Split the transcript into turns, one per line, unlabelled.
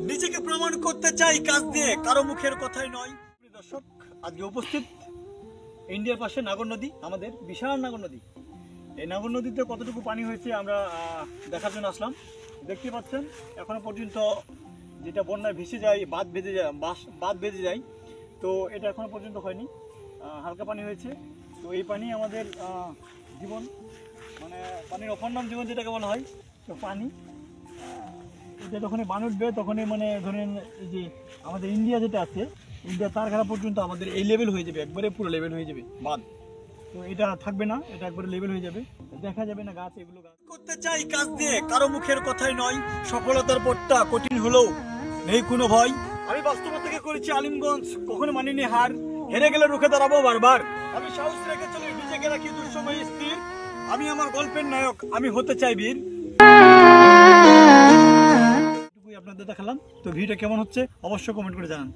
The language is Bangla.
নিজেকে প্রমাণ করতে চাই কাজ দিয়ে, কারো মুখের কথাই নয়। দর্শক, আজকে উপস্থিত ইন্ডিয়ার পাশে নাগর নদী, আমাদের বিশাল নাগর নদী। এই নাগর নদীতে কতটুকু পানি হয়েছে আমরা দেখার জন্য আসলাম। দেখতে পাচ্ছেন এখনো পর্যন্ত যেটা বন্যায় ভেসে যায়, বাঁধ বেঁধে যায়, তো এটা এখনো পর্যন্ত হয়নি। হালকা পানি হয়েছে। তো এই পানি আমাদের জীবন, মানে পানির অপর নাম জীবন যেটাকে বলা হয়। তো পানি এটা যখনই বান উঠবে তখনই মানে ধরেন এই যে আমাদের ইন্ডিয়া যেটা আছে, ইন্ডিয়া তার ঘেরা পর্যন্ত আমাদের এই লেভেল হয়ে যাবে, একবারে পুরো লেভেল হয়ে যাবে বাঁধ। তো এটা থাকবে না, এটা একবারে লেভেল হয়ে যাবে, দেখা যাবে না গাছ। এগুলো গাছ করতে চাই কাজ দিয়ে, কারো মুখের কথাই নয়। সফলতার পথটা কঠিন হলেও নেই কোনো ভয়। আমি বাস্তবতা থেকে করেছি আলিমগঞ্জ, কখনো মানিনি হার। হেরে গেলে রুখে দাঁড়াবো বারবার। আমি সাহস রেখে চলি, নিজেকে রাখি দুঃসময় স্থির। আমি আমার গল্পের নায়ক, আমি হতে চাই বীর। আপনাদের দেখালাম। তো ভিডিওটা কেমন হচ্ছে অবশ্যই কমেন্ট করে জানান।